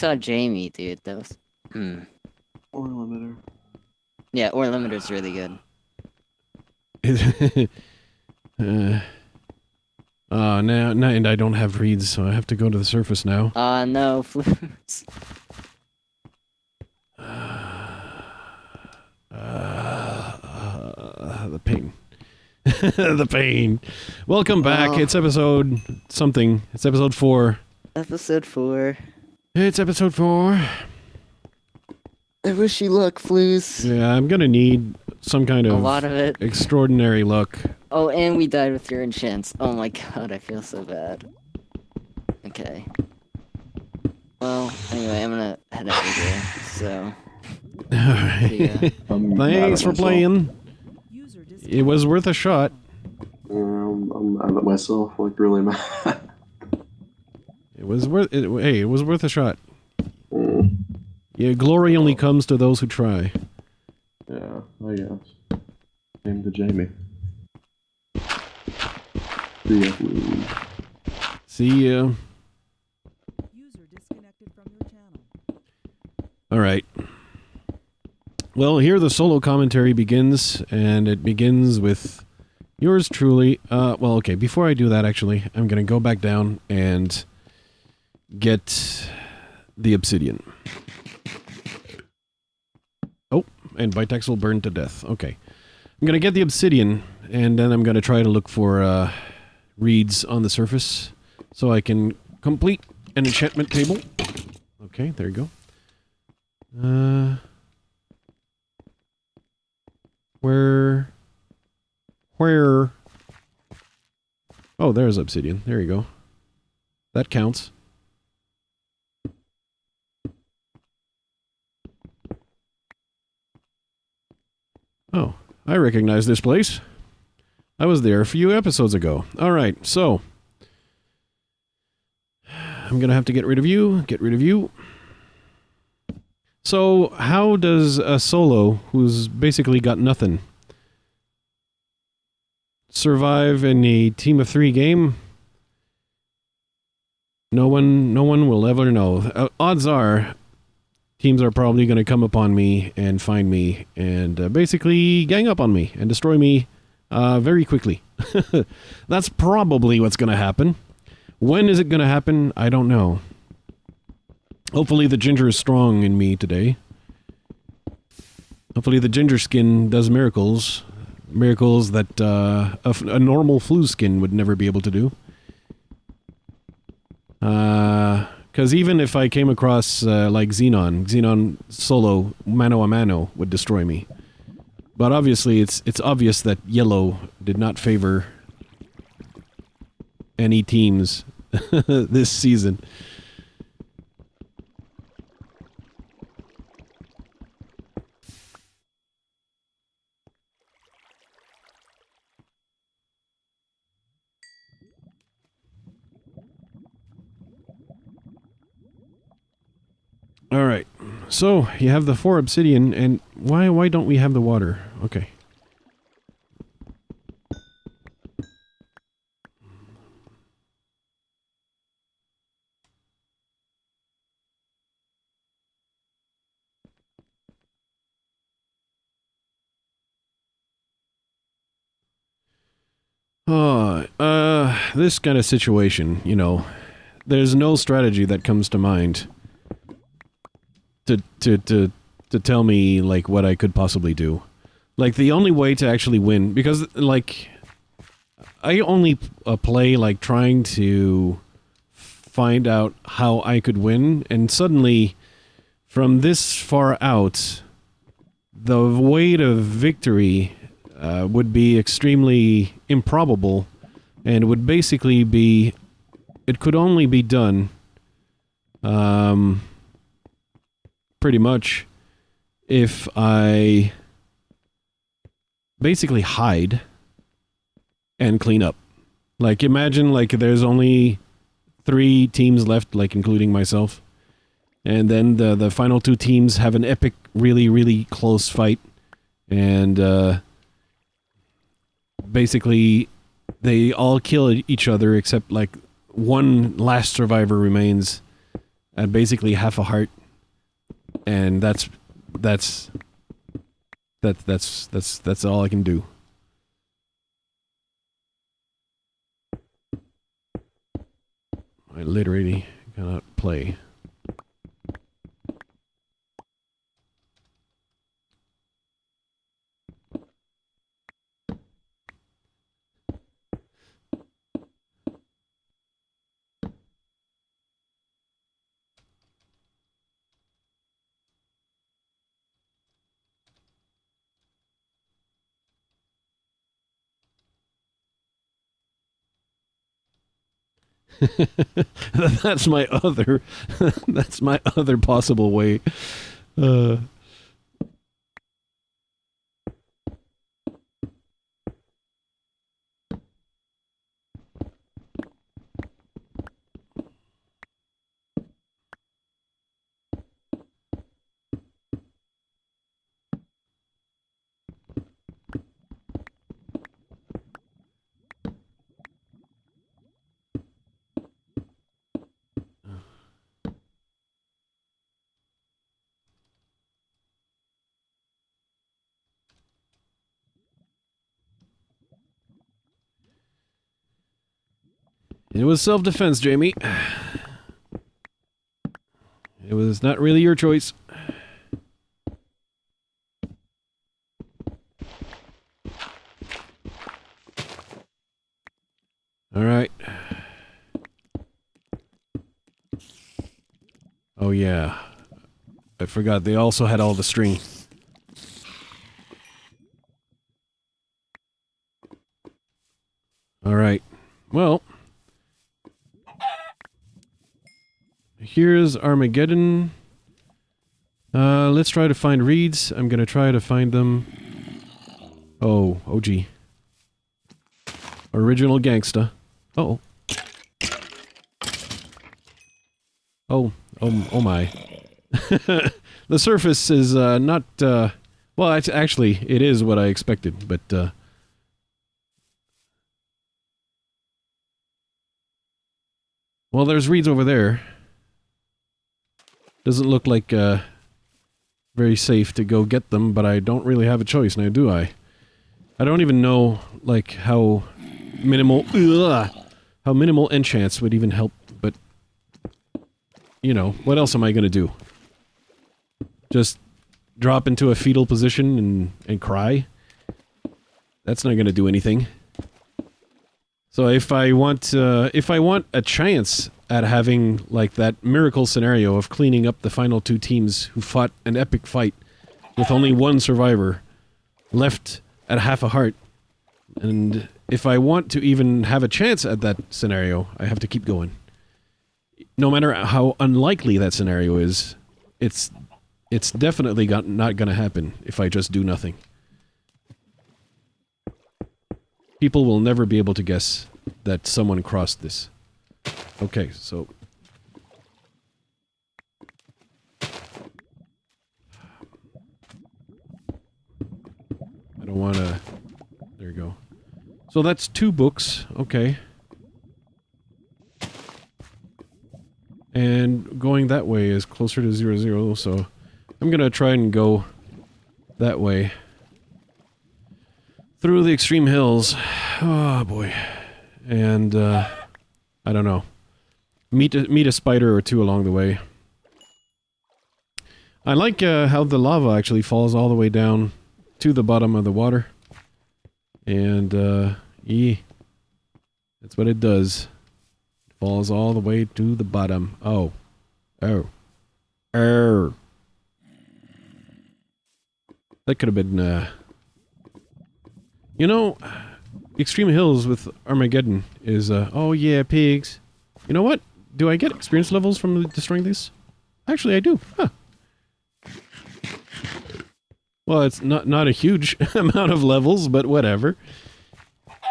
saw Jamie, dude. That was... Or limiter. Yeah, or limiter's really good. Now, and I don't have reeds, so I have to go to the surface now. No, flutes. The pain. The pain. Welcome back. It's episode something. It's episode 4. Episode 4. It's episode 4. I wish you luck, Flues. Yeah, I'm gonna need some kind of a lot of it. Extraordinary luck. Oh, and we died with your enchants. Oh my god, I feel so bad. Okay. Well, anyway, I'm gonna head out of here, so... Alright. Thanks for playing. It was worth a shot. I'm mad at myself, like, really mad. It was worth it. Hey, it was worth a shot. Yeah, glory only comes to those who try. Yeah, I guess. Same to Jamie. See ya. See ya. User disconnected from your channel. Alright. Well, here the solo commentary begins, and it begins with yours truly. Well, okay, before I do that, actually, I'm gonna go back down and get the obsidian. Oh, and Vitex will burn to death. Okay. I'm gonna get the obsidian, and then I'm gonna try to look for reeds on the surface, so I can complete an enchantment table. Okay, there you go. Where? Oh, there's obsidian. There you go. That counts. Oh, I recognize this place. I was there a few episodes ago. Alright, so... I'm gonna have to get rid of you. Get rid of you. So, how does a solo, who's basically got nothing, survive in a team of 3 game? No one will ever know. Odds are, teams are probably going to come upon me and find me and basically gang up on me and destroy me very quickly. That's probably what's going to happen. When is it going to happen? I don't know. Hopefully the ginger is strong in me today. Hopefully the ginger skin does miracles. Miracles that a normal flu skin would never be able to do. Because even if I came across like Xenon solo mano a mano would destroy me. But obviously it's obvious that yellow did not favor any teams this season. Alright, so you have the 4 obsidian, and why don't we have the water? Okay. This kind of situation, you know, there's no strategy that comes to mind to tell me, like, what I could possibly do. Like, the only way to actually win, because, like, I only play, like, trying to find out how I could win, and suddenly, from this far out, the way to victory would be extremely improbable, and would basically be, it could only be done, pretty much, if I basically hide and clean up. Like, imagine, like, there's only 3 teams left, like, including myself, and then the final 2 teams have an epic, really, really close fight, and, basically, they all kill each other except, like, one last survivor remains, at basically half a heart, and that's all I can do. I literally cannot play. That's my other that's my other possible way. It was self-defense, Jamie. It was not really your choice. All right. Oh yeah. I forgot they also had all the string. All right. Well, here's Armageddon. Let's try to find reeds. I'm gonna try to find them. Oh, OG. Original gangsta. Uh-oh. Oh my. The surface is not well, actually it is what I expected, but well, there's reeds over there. Doesn't look like very safe to go get them, but I don't really have a choice now, do I? I don't even know like how minimal enchants would even help, but you know, what else am I gonna do? Just drop into a fetal position and cry? That's not gonna do anything. So if I want a chance at having like that miracle scenario of cleaning up the final two teams who fought an epic fight with only one survivor left at half a heart, and if I want to even have a chance at that scenario, I have to keep going. No matter how unlikely that scenario is, it's definitely not gonna happen if I just do nothing. People will never be able to guess that someone crossed this. Okay, so... I don't wanna... There you go. So that's 2 books, okay. And going that way is closer to 0, so... I'm gonna try and go that way. Through the extreme hills. Oh boy. And, I don't know. Meet a spider or 2 along the way. I like how the lava actually falls all the way down to the bottom of the water. And, yeah. That's what it does. It falls all the way to the bottom. Oh. Oh. Oh. That could have been, you know, Extreme Hills with Armageddon is, oh yeah, pigs. You know what? Do I get experience levels from destroying this? Actually, I do. Huh. Well, it's not a huge amount of levels, but whatever.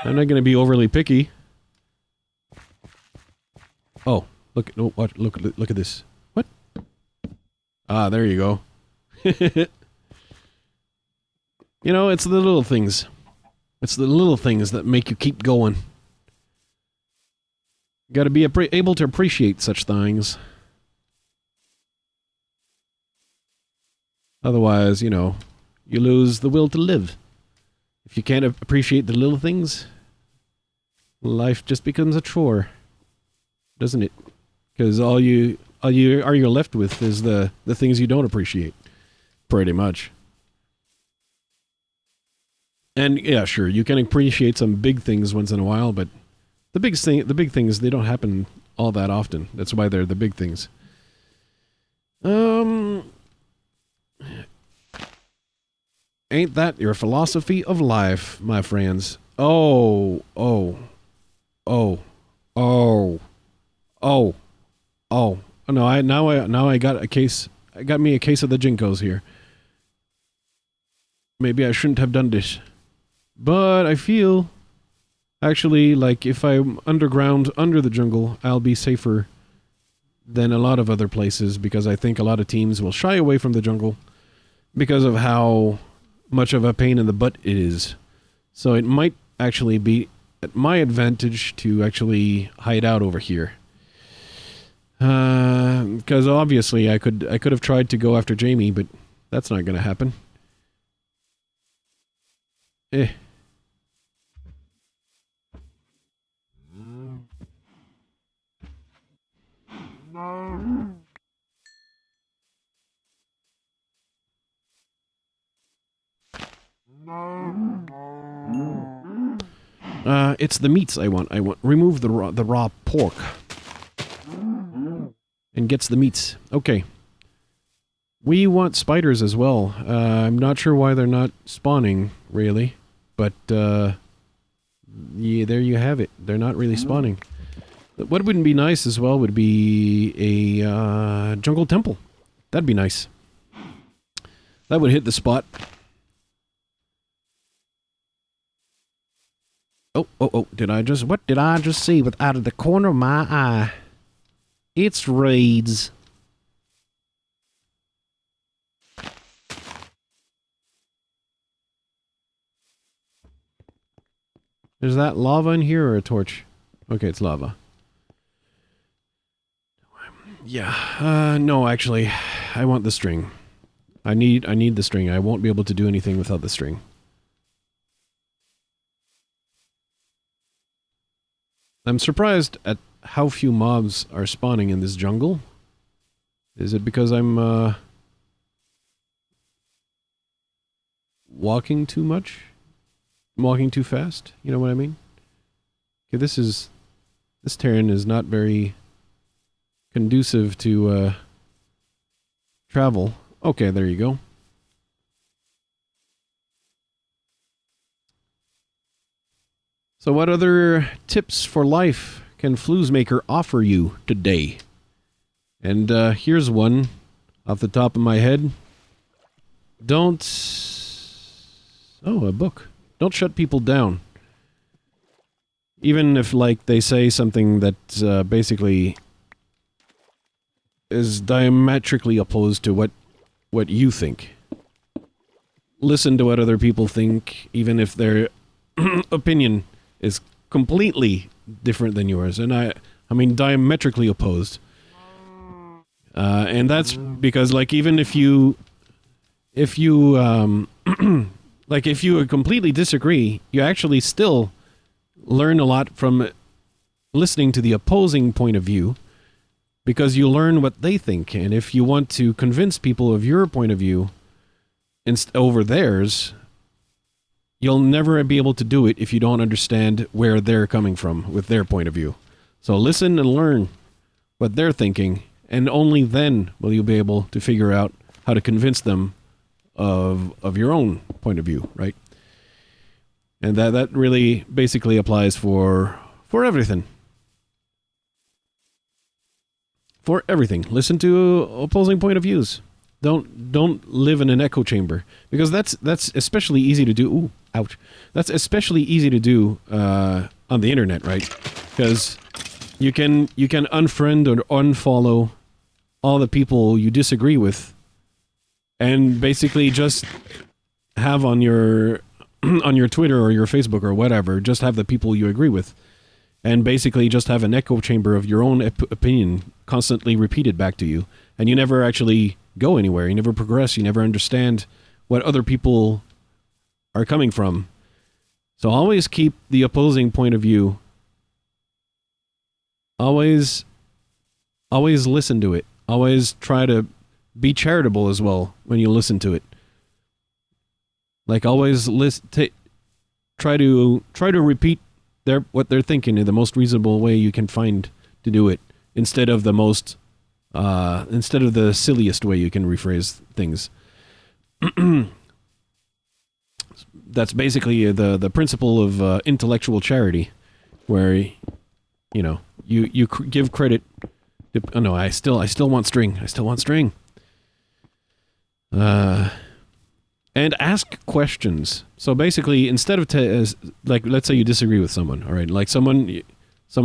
I'm not going to be overly picky. Oh, look! Oh, what? Look at this. What? Ah, there you go. You know, it's the little things. It's the little things that make you keep going. You gotta be able to appreciate such things. Otherwise, you know, you lose the will to live. If you can't appreciate the little things, life just becomes a chore, doesn't it? Because all you're left with is the things you don't appreciate, pretty much. And yeah, sure, you can appreciate some big things once in a while, but the big things, they don't happen all that often. That's why they're the big things. Ain't that your philosophy of life, my friends? Oh. No, I got a case. I got me a case of the Jinkos here. Maybe I shouldn't have done this. But I feel actually like if I'm underground under the jungle, I'll be safer than a lot of other places, because I think a lot of teams will shy away from the jungle because of how much of a pain in the butt it is. So it might actually be at my advantage to actually hide out over here. Because obviously I could have tried to go after Jamie, but that's not going to happen. It's the meats I want. Remove the raw pork. And gets the meats. Okay. We want spiders as well. I'm not sure why they're not spawning, really. But, yeah, there you have it. They're not really spawning. What would be nice as well would be a jungle temple. That'd be nice. That would hit the spot. Oh, what did I just see out of the corner of my eye? It's raids. Is that lava in here or a torch? Okay, it's lava. Yeah, no, actually, I want the string. I need the string. I won't be able to do anything without the string. I'm surprised at how few mobs are spawning in this jungle. Is it because I'm walking too much? Walking too fast? You know what I mean? Okay, this terrain is not very conducive to travel. Okay, there you go. So what other tips for life can Floozemaker offer you today? And here's one off the top of my head. Don't... Oh, a book. Don't shut people down. Even if, like, they say something that basically is diametrically opposed to what you think. Listen to what other people think, even if their opinion is completely different than yours. And I mean diametrically opposed. And that's because, like, even if you like, if you completely disagree, you actually still learn a lot from listening to the opposing point of view, because you learn what they think. And if you want to convince people of your point of view over theirs, you'll never be able to do it if you don't understand where they're coming from with their point of view. So listen and learn what they're thinking, and only then will you be able to figure out how to convince them of your own point of view, right? And that really basically applies for everything. For everything. Listen to opposing point of views. Don't live in an echo chamber, because that's especially easy to do. Ooh, ouch. That's especially easy to do on the internet, right? Because you can unfriend or unfollow all the people you disagree with, and basically just have on your on your Twitter or your Facebook or whatever, just have the people you agree with, and basically just have an echo chamber of your own opinion constantly repeated back to you, and you never actually go anywhere. You never progress. You never understand what other people are coming from. So always keep the opposing point of view. Always listen to it. Always try to be charitable as well when you listen to it. Like always try to repeat what they're thinking in the most reasonable way you can find to do it, instead of the silliest way you can rephrase things. That's basically the principle of intellectual charity, where you give credit. Oh no, I still want string. I still want string. And ask questions. So basically, instead of like, let's say you disagree with someone, all right? Like someone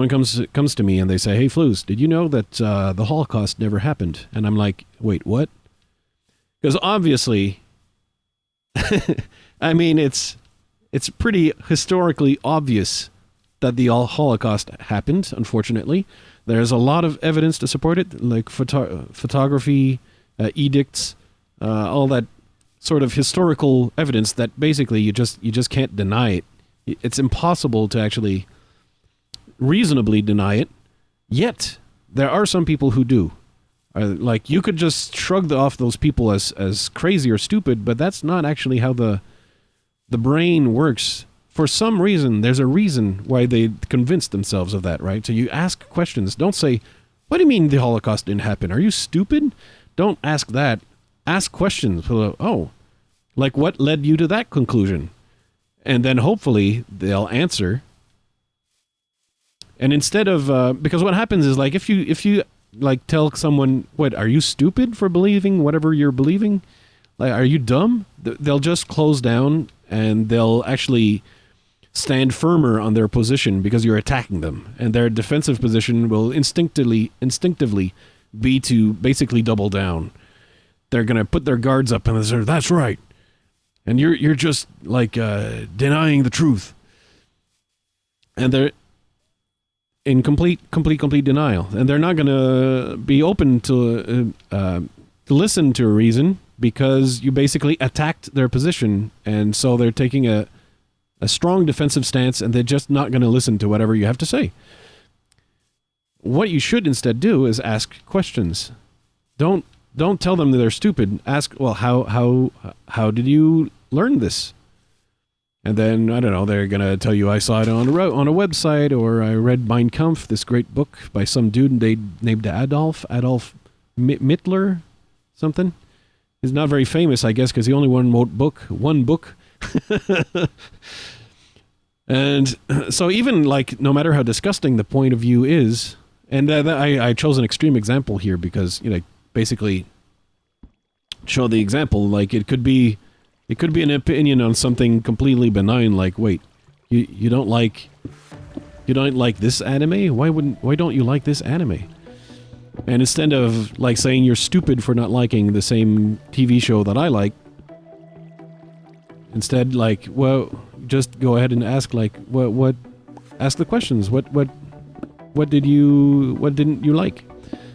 comes to me and they say, "Hey, Flus, did you know that the Holocaust never happened?" And I'm like, "Wait, what?" Because obviously, I mean, it's pretty historically obvious that the Holocaust happened. Unfortunately, there's a lot of evidence to support it, like photography, edicts, all that sort of historical evidence that basically you just can't deny it. It's impossible to actually reasonably deny it. Yet there are some people who do. Like, you could just shrug off those people as crazy or stupid, but that's not actually how the brain works. For some reason, there's a reason why they convinced themselves of that, right? So you ask questions. Don't say, "What do you mean the Holocaust didn't happen? Are you stupid?" Don't ask that. Ask questions. Oh, like, what led you to that conclusion? And then hopefully they'll answer. And instead of, because what happens is, like, if you like tell someone, "What, are you stupid for believing whatever you're believing? Like, are you dumb?" They'll just close down and they'll actually stand firmer on their position because you're attacking them. And their defensive position will instinctively be to basically double down. They're going to put their guards up and say, "That's right. And you're just like denying the truth." And they're in complete denial. And they're not going to be open to listen to a reason, because you basically attacked their position. And so they're taking a strong defensive stance, and they're just not going to listen to whatever you have to say. What you should instead do is ask questions. Don't tell them that they're stupid. Ask, "Well, how did you learn this?" And then, I don't know, they're going to tell you, "I saw it on a website," or "I read Mein Kampf, this great book by some dude named Adolf Hitler, something." He's not very famous, I guess, because he only wrote one book. And so even, like, no matter how disgusting the point of view is, and I chose an extreme example here because, basically show the example. Like, it could be an opinion on something completely benign, like, "Wait, you don't like this anime? Why don't you like this anime?" And instead of, like, saying you're stupid for not liking the same TV show that I like, instead, like, well, just go ahead and ask, like, what ask the questions. What didn't you like?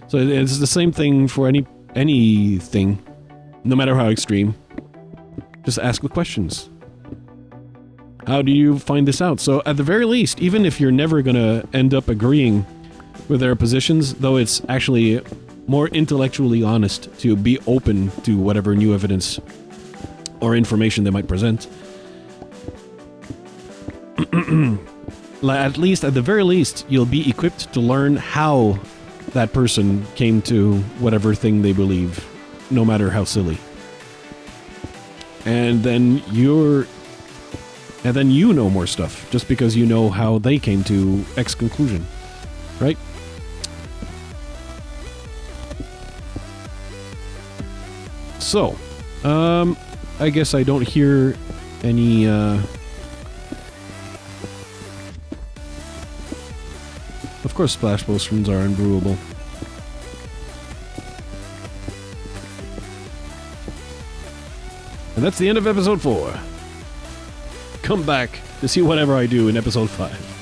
So it's the same thing for anything, no matter how extreme. Just ask the questions. How do you find this out? So at the very least, even if you're never gonna end up agreeing with their positions, though it's actually more intellectually honest to be open to whatever new evidence or information they might present. At the very least, you'll be equipped to learn how that person came to whatever thing they believe, no matter how silly. And then you know more stuff, just because you know how they came to X conclusion, right? So, I guess I don't hear any, of course splash potions are unbrewable. And that's the end of episode 4. Come back to see whatever I do in episode 5.